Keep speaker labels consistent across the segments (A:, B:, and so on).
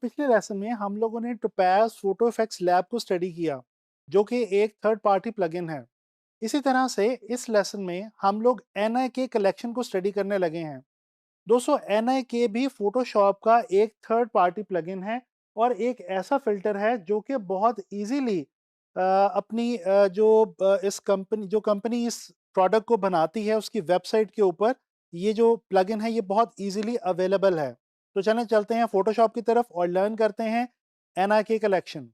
A: पिछले लेसन में हम लोगों ने टोपैज़ फोटो इफेक्ट्स लैब को स्टडी किया, जो कि एक थर्ड पार्टी प्लगइन है। इसी तरह से इस लेसन में हम लोग एनआईके कलेक्शन को स्टडी करने लगे हैं। दोस्तों, एनआईके भी फोटोशॉप का एक थर्ड पार्टी प्लगइन है और एक ऐसा फिल्टर है जो कि बहुत इजीली अपनी जो कंपनी इस प्रोडक्ट को बनाती है उसकी वेबसाइट के ऊपर ये जो प्लगइन है ये बहुत इजीली अवेलेबल है। तो चलें चलते हैं फोटोशॉप की तरफ और लर्न करते हैं एनआईके कलेक्शन।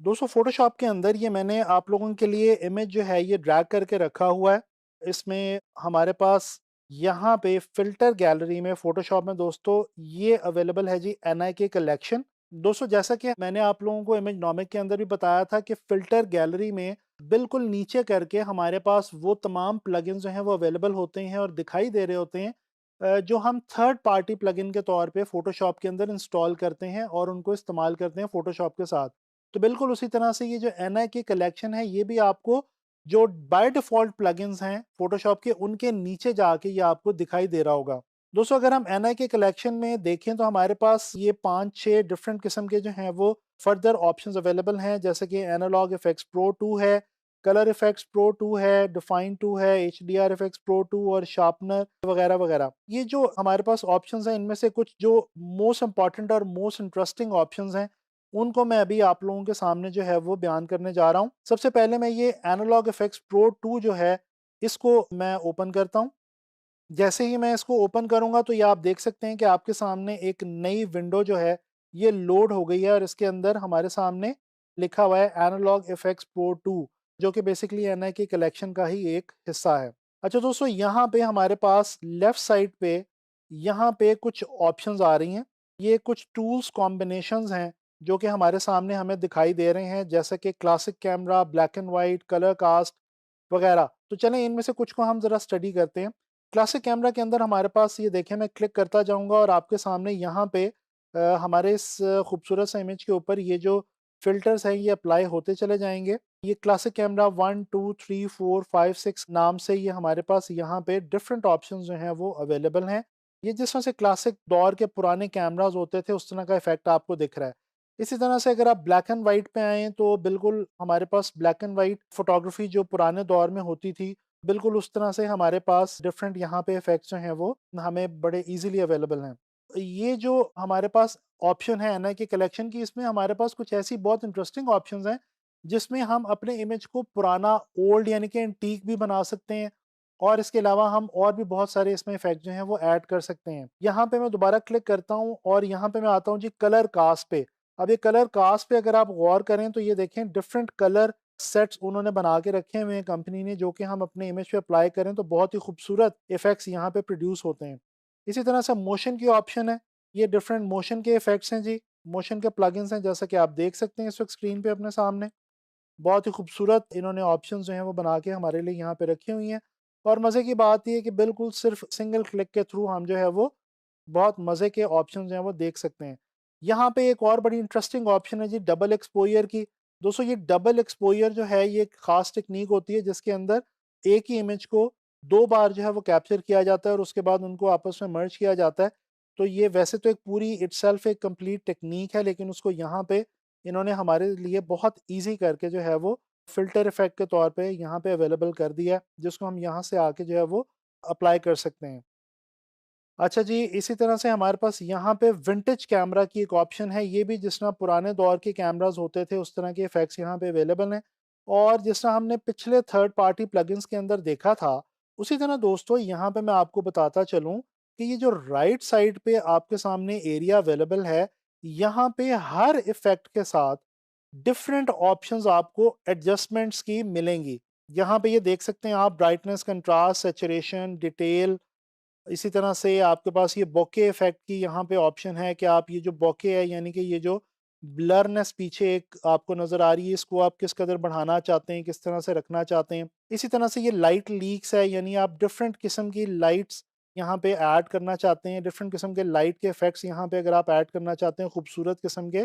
A: दोस्तों, फोटोशॉप के अंदर ये मैंने आप लोगों के लिए इमेज जो है ये ड्रैग करके रखा हुआ है। इसमें हमारे पास यहाँ पे फ़िल्टर गैलरी में फ़ोटोशॉप में दोस्तों ये अवेलेबल है जी एनआईके कलेक्शन। दोस्तों, जैसा कि मैंने आप लोगों को इमेज नॉमिक के अंदर भी बताया था कि फ़िल्टर गैलरी में बिल्कुल नीचे करके हमारे पास वो तमाम प्लगइन्स जो हैं वो अवेलेबल होते हैं और दिखाई दे रहे होते हैं जो हम थर्ड पार्टी प्लगइन के तौर पे फ़ोटोशॉप के अंदर इंस्टॉल करते हैं और उनको इस्तेमाल करते हैं फ़ोटोशॉप के साथ। तो बिल्कुल उसी तरह से ये जो एनआईके कलेक्शन है ये भी आपको जो बाय डिफ़ॉल्ट प्लगइन्स हैं फ़ोटोशॉप के उनके नीचे जाके ये आपको दिखाई दे रहा होगा। दोस्तों, अगर हम एनआईके कलेक्शन में देखें तो हमारे पास ये 5-6 डिफरेंट किस्म के जो हैं वो फर्दर ऑप्शंस अवेलेबल हैं, जैसे कि एनालॉग इफेक्ट्स प्रो 2 है, कलर इफेक्ट्स प्रो 2 है, डिफाइन 2 है, एचडीआर इफेक्ट्स प्रो 2 और शार्पनर वगैरह वगैरह। ये जो हमारे पास ऑप्शंस हैं इनमें से कुछ जो मोस्ट इंपॉर्टेंट और मोस्ट इंटरेस्टिंग ऑप्शंस हैं उनको मैं अभी आप लोगों के सामने जो है वो बयान करने जा रहा हूँ। सबसे पहले मैं ये एनालॉग इफेक्ट्स प्रो 2 जो है इसको मैं ओपन करता हूँ। जैसे ही मैं इसको ओपन करूँगा तो ये आप देख सकते हैं कि आपके सामने एक नई विंडो जो है ये लोड हो गई है और इसके अंदर हमारे सामने लिखा हुआ है एनालॉग इफेक्ट्स प्रो 2, जो कि बेसिकली एनआईके कलेक्शन का ही एक हिस्सा है। अच्छा दोस्तों, यहाँ पे हमारे पास लेफ्ट साइड पे यहाँ पे कुछ ऑप्शंस आ रही हैं। ये कुछ टूल्स कॉम्बिनेशंस हैं जो कि हमारे सामने हमें दिखाई दे रहे हैं, जैसे कि classic camera, black and white, colour cast वगैरह। तो चलें इनमें से कुछ को हम ज़रा स्टडी करते हैं। क्लासिक कैमरा के अंदर हमारे पास ये देखें, मैं क्लिक करता जाऊँगा और आपके सामने यहाँ पे हमारे इस खूबसूरत से इमेज के ऊपर ये जो फ़िल्टर्स हैं ये अप्लाई होते चले जाएँगे। ये क्लासिक कैमरा 1, 2, 3, 4, 5, 6 नाम से ये हमारे पास यहाँ पे डिफरेंट ऑप्शंस जो हैं वो अवेलेबल हैं। ये जिस तरह से क्लासिक दौर के पुराने कैमराज़ होते थे उस तरह का इफ़ेक्ट आपको दिख रहा है। इसी तरह से अगर आप ब्लैक एंड व्हाइट पे आएँ तो बिल्कुल हमारे पास ब्लैक एंड व्हाइट फ़ोटोग्राफ़ी जो पुराने दौर में होती थी, बिल्कुल उस तरह से हमारे पास डिफरेंट यहाँ पे इफ़ेक्ट्स जो हैं वो हमें बड़े ईज़िली अवेलेबल हैं। ये जो हमारे पास ऑप्शन है एनआईके कलेक्शन की, इसमें हमारे पास कुछ ऐसी बहुत इंटरेस्टिंग ऑप्शंस हैं, जिसमें हम अपने इमेज को पुराना ओल्ड यानी कि एंटीक भी बना सकते हैं और इसके अलावा हम और भी बहुत सारे इसमें इफ़ेक्ट जो हैं वो ऐड कर सकते हैं। यहाँ पे मैं दोबारा क्लिक करता हूँ और यहाँ पे मैं आता हूँ जी कलर कास्ट पे। अब ये कलर कास्ट पे अगर आप गौर करें तो ये देखें डिफरेंट कलर सेट्स उन्होंने बना के रखे हुए हैं कंपनी ने, जो कि हम अपने इमेज पे अप्लाई करें तो बहुत ही खूबसूरत इफ़ेक्ट्स यहाँ पे प्रोड्यूस होते हैं। इसी तरह से मोशन की ऑप्शन है, ये डिफरेंट मोशन के इफ़ेक्ट्स हैं जी, मोशन के प्लगइन्स हैं, जैसा कि आप देख सकते हैं इस वक़्त स्क्रीन पे अपने सामने। बहुत ही खूबसूरत इन्होंने ऑप्शंस जो हैं वो बना के हमारे लिए यहाँ पे रखी हुई हैं और मज़े की बात ये है कि बिल्कुल सिर्फ सिंगल क्लिक के थ्रू हम जो है वो बहुत मज़े के ऑप्शंस जो हैं वो देख सकते हैं। यहाँ पे एक और बड़ी इंटरेस्टिंग ऑप्शन है जी डबल एक्सपोज़र की। दोस्तों, ये डबल एक्सपोज़र जो है ये एक ख़ास टेक्नीक होती है जिसके अंदर एक ही इमेज को 2 बार जो है वो कैप्चर किया जाता है और उसके बाद उनको आपस में मर्ज किया जाता है। तो ये वैसे तो एक पूरी इटसेल्फ एक कंप्लीट टेक्नीक है, लेकिन उसको यहाँ पे इन्होंने हमारे लिए बहुत ईज़ी करके जो है वो फ़िल्टर इफ़ेक्ट के तौर पे यहाँ पे अवेलेबल कर दिया है, जिसको हम यहाँ से आके जो है वो अप्लाई कर सकते हैं। अच्छा जी, इसी तरह से हमारे पास यहाँ पे विंटेज कैमरा की एक ऑप्शन है, ये भी जिस तरह पुराने दौर के कैमराज़ होते थे उस तरह के इफ़ेक्ट्स यहाँ पे अवेलेबल हैं और जिस तरह हमने पिछले थर्ड पार्टी प्लगइन्स के अंदर देखा था, उसी तरह दोस्तों यहाँ पे मैं आपको बताता चलूँ कि ये जो राइट साइड पे आपके सामने एरिया अवेलेबल है, यहाँ पे हर इफ़ेक्ट के साथ डिफरेंट ऑप्शंस आपको एडजस्टमेंट्स की मिलेंगी। यहाँ पे ये देख सकते हैं आप ब्राइटनेस, कंट्रास्ट, सैचुरेशन, डिटेल। इसी तरह से आपके पास ये बोके इफ़ेक्ट की यहाँ पे ऑप्शन है कि आप ये जो बोके है यानी कि ये जो ब्लरनेस पीछे एक आपको नज़र आ रही है, इसको आप किस कदर बढ़ाना चाहते हैं, किस तरह से रखना चाहते हैं। इसी तरह से ये लाइट लीक्स है, यानी आप डिफरेंट किस्म की लाइट्स यहाँ पे ऐड करना चाहते हैं, डिफरेंट किस्म के लाइट के इफ़ेक्ट्स यहाँ पे अगर आप ऐड करना चाहते हैं खूबसूरत किस्म के,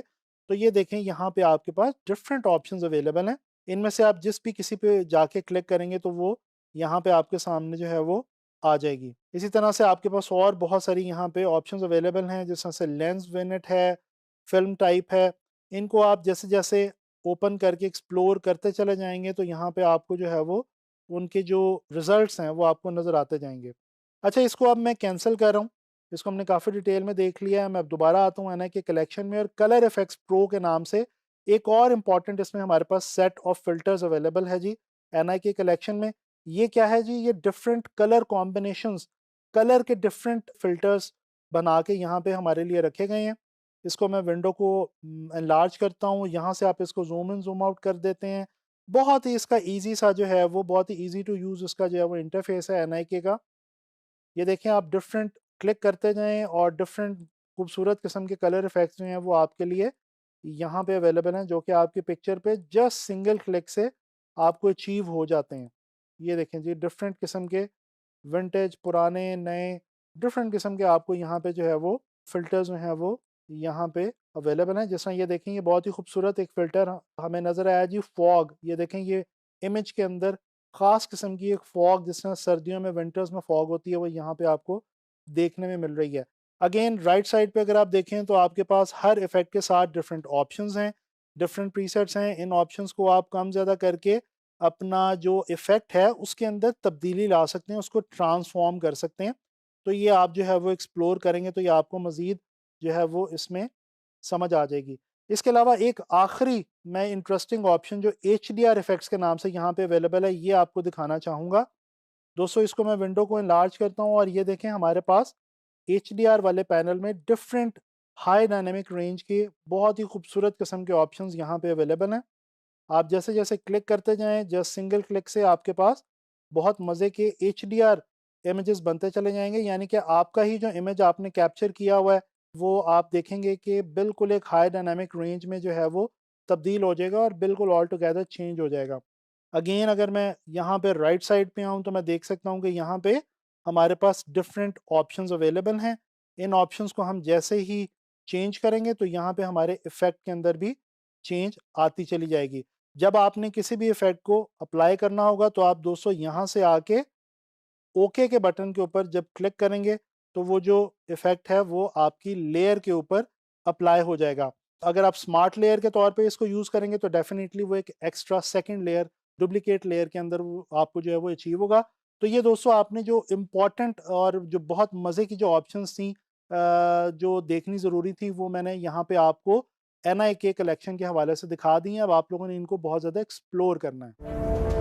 A: तो ये देखें यहाँ पे आपके पास डिफरेंट ऑप्शंस अवेलेबल हैं। इनमें से आप जिस भी किसी पे जाके क्लिक करेंगे तो वो यहाँ पे आपके सामने जो है वो आ जाएगी। इसी तरह से आपके पास और बहुत सारी यहाँ पे ऑप्शंस अवेलेबल हैं, जिस तरह से लेंस विनेट है, फिल्म टाइप है, इनको आप जैसे जैसे ओपन करके एक्सप्लोर करते चले जाएंगे तो यहाँ पे आपको जो है वो उनके जो रिजल्ट्स हैं वो आपको नज़र आते जाएंगे। अच्छा, इसको अब मैं कैंसिल कर रहा हूँ। इसको हमने काफ़ी डिटेल में देख लिया है। मैं अब दोबारा आता हूँ एनआई के कलेक्शन में, और कलर इफेक्ट्स प्रो के नाम से एक और इम्पॉर्टेंट इसमें हमारे पास सेट ऑफ फिल्टर्स अवेलेबल है जी एनआई के कलेक्शन में। ये क्या है जी? ये डिफरेंट कलर कॉम्बिनेशंस, कलर के डिफरेंट फिल्टर्स बना के यहाँ पे हमारे लिए रखे गए हैं। इसको मैं विंडो को एनलार्ज करता हूँ, यहाँ से आप इसको जूम इन जूम आउट कर देते हैं। बहुत ही इसका ईजी सा जो है वो, बहुत ही ईजी टू यूज़ इसका जो है वो इंटरफेस है एनआईके का। ये देखें, आप डिफरेंट क्लिक करते जाएँ और डिफरेंट खूबसूरत किस्म के कलर इफेक्ट्स जो हैं वो आपके लिए यहाँ पे अवेलेबल हैं, जो कि आपकी पिक्चर पे जस्ट सिंगल क्लिक से आपको अचीव हो जाते हैं। ये देखें जी, डिफरेंट किस्म के विंटेज, पुराने, नए, डिफरेंट किस्म के आपको यहाँ पे जो है वो फ़िल्टर्स जो हैं वो यहाँ पे अवेलेबल हैं। जिस तरह ये देखें, ये बहुत ही खूबसूरत एक फ़िल्टर हमें नज़र आया जी, फॉग। ये देखें, ये इमेज के अंदर ख़ास किस्म की एक फॉग, जिस तरह सर्दियों में, विंटर्स में फॉग होती है, वो यहाँ पे आपको देखने में मिल रही है। अगेन राइट साइड पे अगर आप देखें तो आपके पास हर इफ़ेक्ट के साथ डिफरेंट ऑप्शंस हैं, डिफरेंट प्रीसेट्स हैं। इन ऑप्शंस को आप कम ज़्यादा करके अपना जो इफ़ेक्ट है उसके अंदर तब्दीली ला सकते हैं, उसको ट्रांसफ़ॉर्म कर सकते हैं। तो ये आप जो है वो एक्सप्लोर करेंगे तो ये आपको मज़ीद जो है वो इसमें समझ आ जाएगी। इसके अलावा एक आखिरी मैं इंटरेस्टिंग ऑप्शन जो एचडीआर इफ़ेक्ट्स के नाम से यहाँ पे अवेलेबल है, ये आपको दिखाना चाहूँगा। दोस्तों, इसको मैं विंडो को एनलार्ज करता हूँ और ये देखें, हमारे पास एचडीआर वाले पैनल में डिफरेंट हाई डायनामिक रेंज के बहुत ही खूबसूरत किस्म के ऑप्शंस यहाँ पे अवेलेबल हैं। आप जैसे-जैसे क्लिक करते जाएँ, जस्ट सिंगल क्लिक से आपके पास बहुत मज़े के एचडीआर इमेजेस बनते चले जाएँगे। यानी कि आपका ही जो इमेज आपने कैप्चर किया हुआ है, वो आप देखेंगे कि बिल्कुल एक हाई डायनामिक रेंज में जो है वो तब्दील हो जाएगा और बिल्कुल ऑल टुगेदर चेंज हो जाएगा। अगेन अगर मैं यहाँ पे राइट साइड पे आऊँ तो मैं देख सकता हूँ कि यहाँ पे हमारे पास डिफरेंट ऑप्शंस अवेलेबल हैं। इन ऑप्शंस को हम जैसे ही चेंज करेंगे तो यहाँ पे हमारे इफ़ेक्ट के अंदर भी चेंज आती चली जाएगी। जब आपने किसी भी इफ़ेक्ट को अप्लाई करना होगा तो आप दोस्तों यहाँ से आके ओके के बटन के ऊपर जब क्लिक करेंगे तो वो जो इफ़ेक्ट है वो आपकी लेयर के ऊपर अप्लाई हो जाएगा। अगर आप स्मार्ट लेयर के तौर पे इसको यूज़ करेंगे तो डेफ़िनिटली वो एक extra second layer, duplicate layer के अंदर वो आपको जो है वो अचीव होगा। तो ये दोस्तों, आपने जो इम्पोर्टेंट और जो बहुत मज़े की जो ऑप्शंस थी जो देखनी ज़रूरी थी, वो मैंने यहाँ पे आपको एनआईके कलेक्शन के हवाले से दिखा दी हैं। अब आप लोगों ने इनको बहुत ज़्यादा एक्सप्लोर करना है।